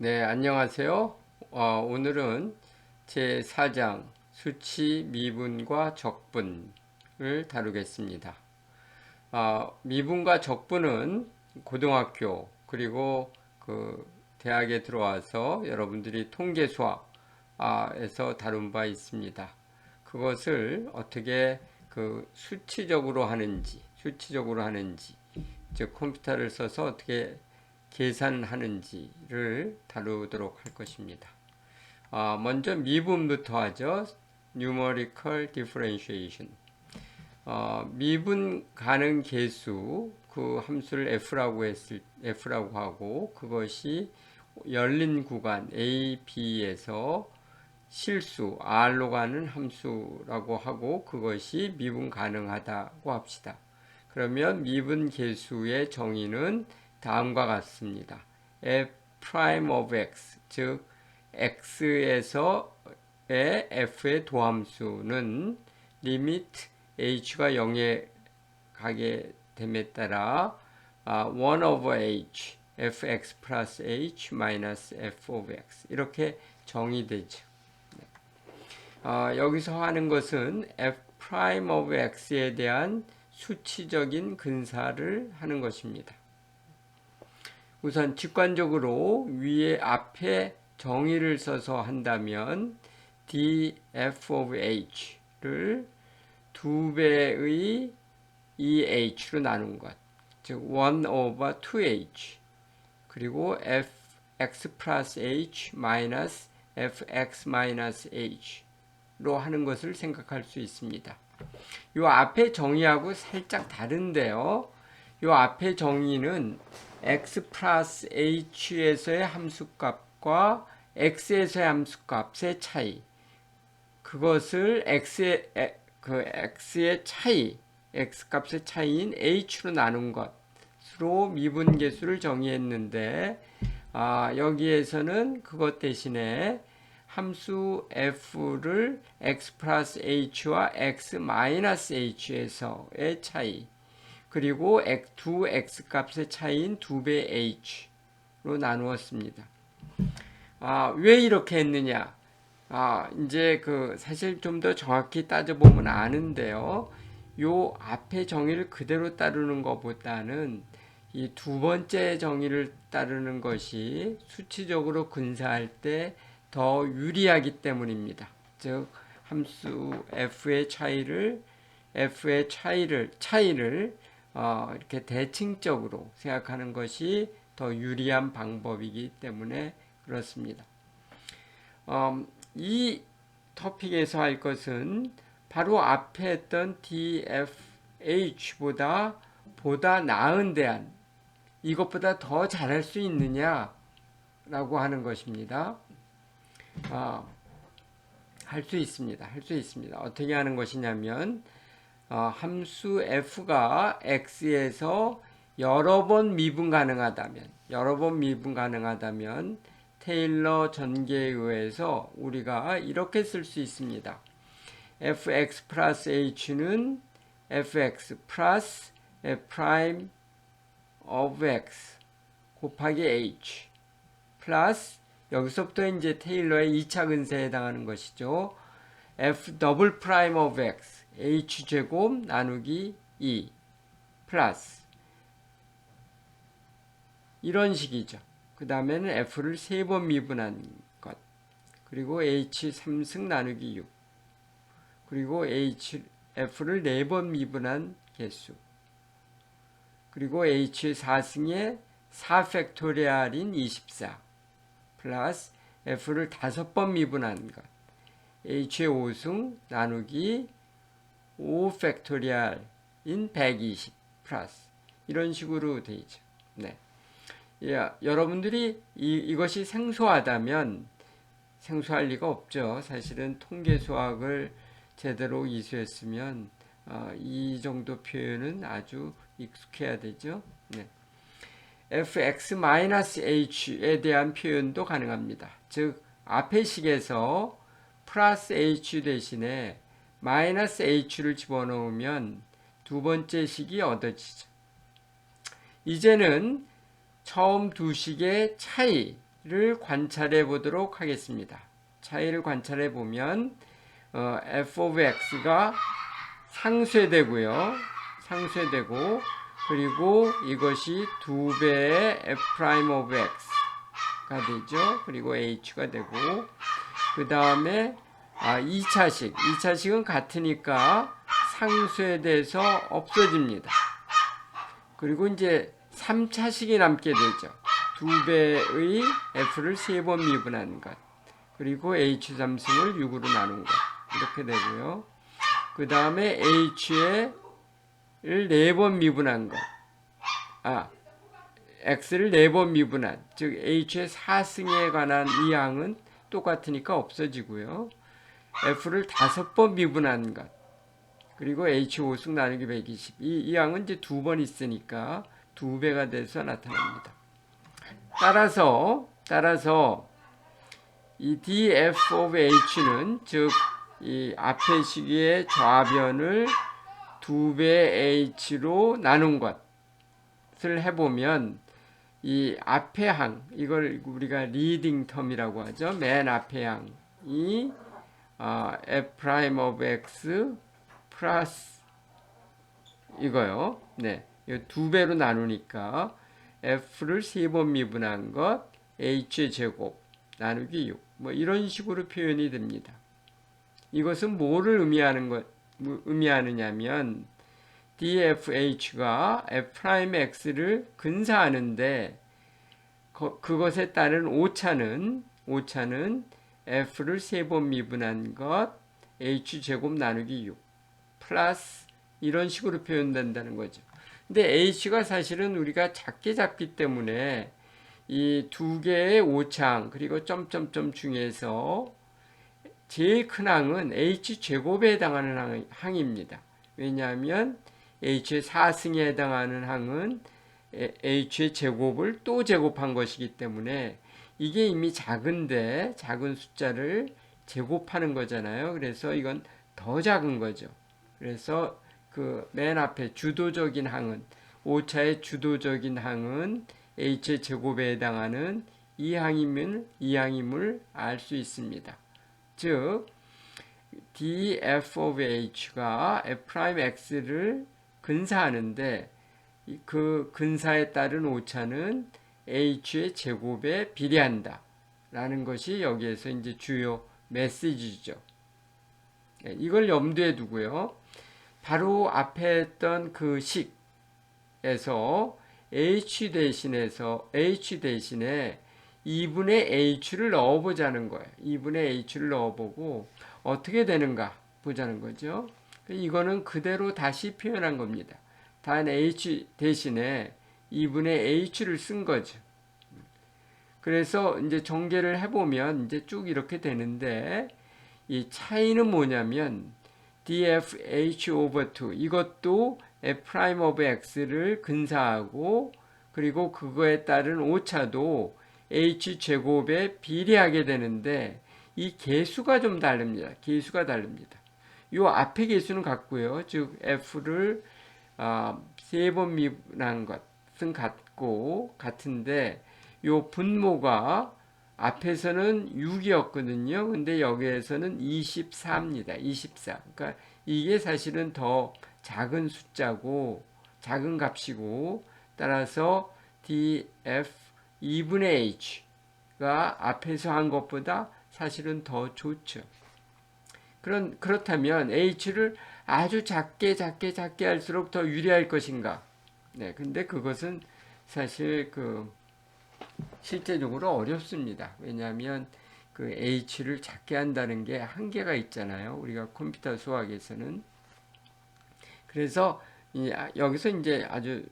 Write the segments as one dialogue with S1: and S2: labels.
S1: 네, 안녕하세요. 오늘은 제4장 수치, 미분과 적분을 다루겠습니다. 미분과 적분은 고등학교 그리고 대학에 들어와서 여러분들이 통계 수학에서 다룬 바 있습니다. 그것을 어떻게 수치적으로 하는지, 즉 컴퓨터를 써서 어떻게 계산하는지를 다루도록 할 것입니다. 먼저 미분부터 하죠. Numerical Differentiation. 미분 가능 계수 그 함수를 F라고 하고 그것이 열린 구간 A, B에서 실수 R로 가는 함수라고 하고 그것이 미분 가능하다고 합시다. 그러면 미분 계수의 정의는 다음과 같습니다. f prime of x, 즉 x에서의 f의 도함수는 리미트 h가 0에 가게 됨에 따라 1 over h, fx plus h minus f of x 이렇게 정의되죠. 여기서 하는 것은 f prime of x에 대한 수치적인 근사를 하는 것입니다. 우선 직관적으로 위에 앞에 정의를 써서 한다면 df of h를 2배의 2h로 나눈 것, 즉 1 over 2h, 그리고 fx plus h minus fx minus h로 하는 것을 생각할 수 있습니다. 이 앞에 정의하고 살짝 다른데요. 이 앞에 정의는 x 플러스 h에서의 함수값과 x에서의 함수값의 차이, 그것을 x의 차이, x값의 차이인 h로 나눈 것으로 미분계수를 정의했는데, 여기에서는 그것 대신에 함수 f를 x 플러스 h와 x 마이너스 h에서의 차이, 그리고 두 x값의 차이인 2배 h로 나누었습니다. 왜 이렇게 했느냐? 이제 사실 좀 더 정확히 따져보면 아는데요. 요 앞에 정의를 그대로 따르는 것보다는 이 두 번째 정의를 따르는 것이 수치적으로 근사할 때 더 유리하기 때문입니다. 즉 함수 f의 차이를 이렇게 대칭적으로 생각하는 것이 더 유리한 방법이기 때문에 그렇습니다. 이 토픽에서 할 것은 바로 앞에 했던 DFH보다 나은 대안, 이것보다 더 잘할 수 있느냐라고 하는 것입니다. 할 수 있습니다. 어떻게 하는 것이냐면 함수 f가 x에서 여러 번 미분 가능하다면 테일러 전개에 의해서 우리가 이렇게 쓸 수 있습니다. fx 플러스 h는 fx 플러스 f prime of x 곱하기 h 플러스 여기서부터 이제 테일러의 2차 근세에 해당하는 것이죠. f 더블 프라임 of x h 제곱 나누기 2 플러스 이런 식이죠. 그 다음에는 f를 3번 미분한 것, 그리고 h 3승 나누기 6, 그리고 f를 4번 미분한 개수, 그리고 h 4승에 4팩토리얼인 24 플러스 f를 5번 미분한 것, h의 5승 나누기 5팩토리얼인 120 플러스 이런 식으로 되죠. 네. 여러분들이 이것이 생소하다면, 생소할 리가 없죠. 사실은 통계 수학을 제대로 이수했으면 이 정도 표현은 아주 익숙해야 되죠. 네. fx-h에 대한 표현도 가능합니다. 즉 앞의 식에서 플러스 h 대신에 마이너스 h를 집어넣으면 두 번째 식이 얻어지죠. 이제는 처음 두 식의 차이, 관찰해 보도록 하겠습니다. 차이를 관찰해 보면 f of x가 상쇄되고요. 상쇄되고 그리고 이것이 2배의 f prime of x가 되죠. 그리고 h가 되고 그 다음에 2차식은 같으니까 상쇄돼서 없어집니다. 그리고 이제 3차식이 남게 되죠. 2배의 f를 3번 미분한 것. 그리고 h 삼승을 6으로 나눈 것. 이렇게 되고요. 그 다음에 h를 4번 미분한 것. x를 4번 미분한, 즉 h의 4승에 관한 이 항은 똑같으니까 없어지고요. f를 5번 미분한 것. 그리고 h 5승 나누기 120. 이 항은 이제 2번 있으니까 2배가 돼서 나타납니다. 따라서 이 df of h는 즉 이 앞의 시기의 좌변을 2배 h로 나눈 것을 해보면 이 앞의 항, 이걸 우리가 리딩 텀이라고 하죠. 맨 앞의 항이 f prime of x 플러스 이거요. 네, 이 2배로 나누니까 f를 3번 미분한 것 h의 제곱 나누기 6. 뭐 이런 식으로 표현이 됩니다. 이것은 뭐를 의미하느냐면 dfh가 f'x를 근사하는데 그것에 따른 오차는 f를 3번 미분한 것 h제곱 나누기 6 플러스 이런 식으로 표현된다는 거죠. 근데 h가 사실은 우리가 작게 잡기 때문에 이 두 개의 오차항 그리고 점점점 중에서 제일 큰 항은 h제곱에 해당하는 항입니다. 왜냐하면 h의 4승에 해당하는 항은 h의 제곱을 또 제곱한 것이기 때문에 이게 이미 작은데 작은 숫자를 제곱하는 거잖아요. 그래서 이건 더 작은 거죠. 그래서 그 맨 앞에 주도적인 항은 오차의 주도적인 항은 h의 제곱에 해당하는 이 항임을 알 수 있습니다. 즉 df of h가 f'x를 근사하는데 그 근사에 따른 오차는 h의 제곱에 비례한다 라는 것이 여기에서 이제 주요 메시지죠. 이걸 염두에 두고요. 바로 앞에 했던 그 식에서 h 대신에 2분의 h를 넣어보자는 거예요. 2분의 h를 넣어보고 어떻게 되는가 보자는 거죠. 이거는 그대로 다시 표현한 겁니다. 단 h 대신에 2분의 h를 쓴 거죠. 그래서 이제 전개를 해보면 이제 쭉 이렇게 되는데 이 차이는 뭐냐면 dfh over 2 이것도 f prime of x를 근사하고 그리고 그거에 따른 오차도 h 제곱에 비례하게 되는데 이 개수가 좀 다릅니다. 요 앞에 개수는 같고요. 즉 f를 3번 미분한 것은 같은데 요 분모가 앞에서는 6이었거든요. 근데 여기에서는 24입니다. 24. 그러니까 이게 사실은 더 작은 숫자고 작은 값이고 따라서 df 2분의 h가 앞에서 한 것보다 사실은 더 좋죠. 그렇다면 h를 아주 작게 할수록 더 유리할 것인가? 네, 근데 그것은 사실 실제적으로 어렵습니다. 왜냐하면 그 h를 작게 한다는 게 한계가 있잖아요. 우리가 컴퓨터 수학에서는. 그래서 여기서 이제 아주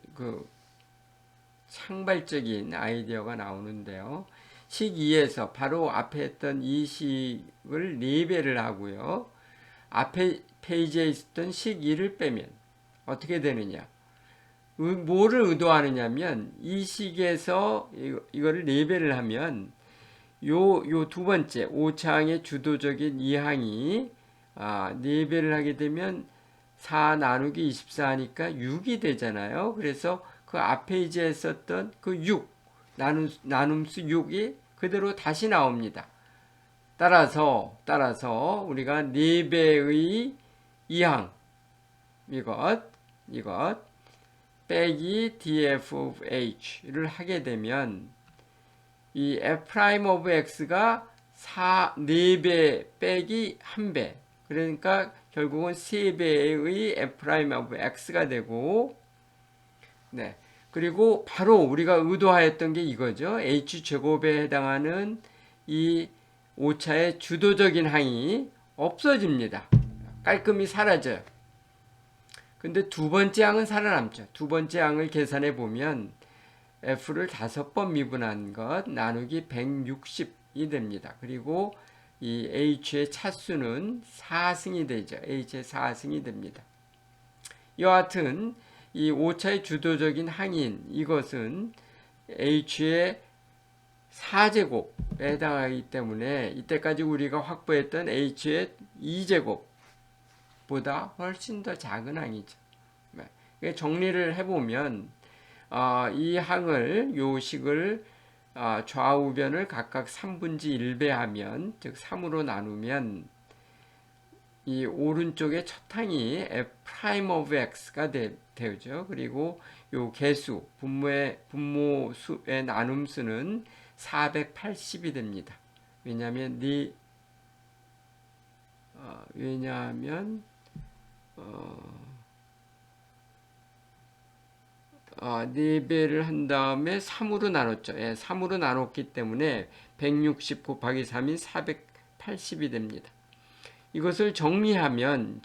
S1: 창발적인 아이디어가 나오는데요. 식 2에서 바로 앞에 했던 이 식을 4배를 하고요. 앞에 페이지에 있었던 식 2를 빼면 어떻게 되느냐? 뭐를 의도하느냐면 이 식에서 이거를 4배를 하면 요 두 번째 5차항의 주도적인 이 항이 4배를 하게 되면 4 나누기 24니까 6이 되잖아요. 그래서 그 앞 페이지에 썼던 그 6 나눔수 6이 그대로 다시 나옵니다. 따라서 우리가 4배의 이항 이것 빼기 df of h를 하게 되면 이 f' of x가 4배 빼기 1배, 그러니까 결국은 3배의 f' of x가 되고, 네. 그리고 바로 우리가 의도하였던 게 이거죠. h제곱에 해당하는 이 오차의 주도적인 항이 없어집니다. 깔끔히 사라져요. 근데 두 번째 항은 살아남죠. 두 번째 항을 계산해 보면 f를 5번 미분한 것 나누기 160이 됩니다. 그리고 이 h의 차수는 4승이 되죠. h의 4승이 됩니다. 여하튼 이 오차의 주도적인 항인 이것은 h의 4제곱에 해당하기 때문에 이때까지 우리가 확보했던 h의 2제곱보다 훨씬 더 작은 항이죠. 정리를 해보면 이 항을 요 식을 좌우변을 각각 3분지 1배 하면, 즉 3으로 나누면 이 오른쪽의 첫 항이 f' of x가 되죠. 그리고 요 개수 분모수의 나눔수는 480이 됩니다. 왜냐하면 4배를 한 다음에 3으로 나눴죠. 3으로 나눴기 때문에 160 곱하기 3이 480이 됩니다. 이것을 정리하면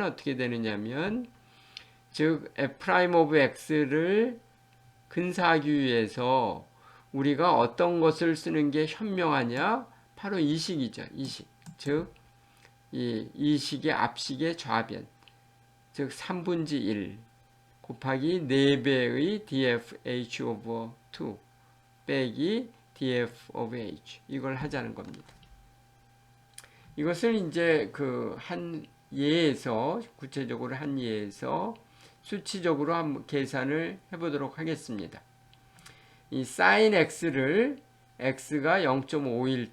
S1: 어떻게 되느냐면, 즉 f' of x를 근사하기 위해서 우리가 어떤 것을 쓰는 게 현명하냐? 바로 이 식이죠. 이 식. 즉 이 식의 앞식의 좌변, 즉 3분지 1 곱하기 4배의 dfh over 2 빼기 df of h, 이걸 하자는 겁니다. 이것을 이제 그 한 예에서, 구체적으로 한 예에서 수치적으로 한번 계산을 해보도록 하겠습니다. 이 sin x를 x가 0.5일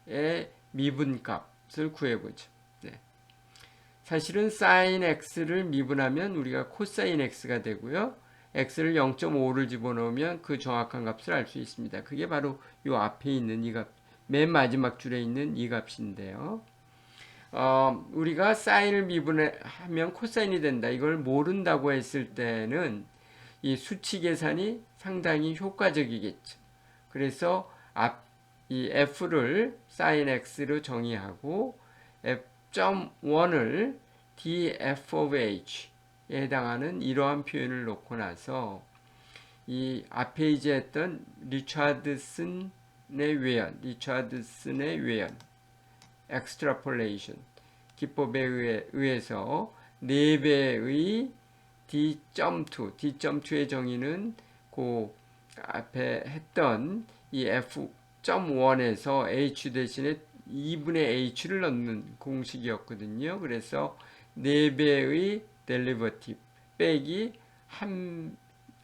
S1: 때의 미분값을 구해보죠. 네. 사실은 sin x를 미분하면 우리가 cosine x가 되고요. x를 0.5를 집어넣으면 그 정확한 값을 알 수 있습니다. 그게 바로 이 앞에 있는 이 값, 맨 마지막 줄에 있는 이 값인데요. 우리가 사인을 미분하면 코사인이 된다, 이걸 모른다고 했을 때는 이 수치 계산이 상당히 효과적이겠죠. 그래서 이 f를 sin x로 정의하고 f.1을 df of h에 해당하는 이러한 표현을 놓고 나서 이 앞에 이제 했던 리차드슨의 외연 extrapolation 기법에 의해서 4배의 d.2의 정의는 그 앞에 했던 이 f.1에서 h 대신에 2분의 h를 넣는 공식이었거든요. 그래서 4배의 derivative 빼기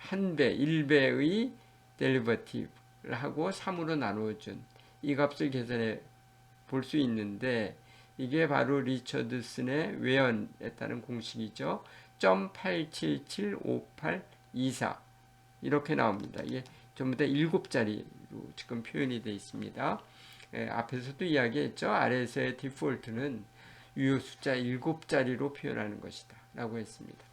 S1: 1배의 derivative를 하고 3으로 나누어준 이 값을 계산해 볼 수 있는데, 이게 바로 리처드슨의 외연에 따른 공식이죠. 0.8775824 이렇게 나옵니다. 이게 전부 다 7자리로 지금 표현이 되어 있습니다. 앞에서도 이야기했죠. 아래에서의 디폴트는 유효 숫자 7자리로 표현하는 것이다 라고 했습니다.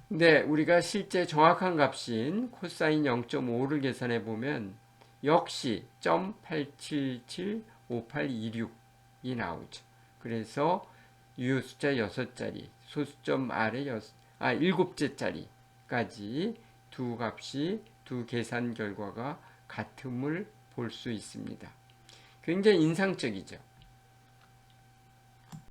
S1: 근데 우리가 실제 정확한 값인 코사인 0.5를 계산해 보면 역시 0.8775826이 나오죠. 그래서 유효 숫자 6자리, 소수점 아래 7개짜리까지 두 값이, 두 계산 결과가 같음을 볼 수 있습니다. 굉장히 인상적이죠.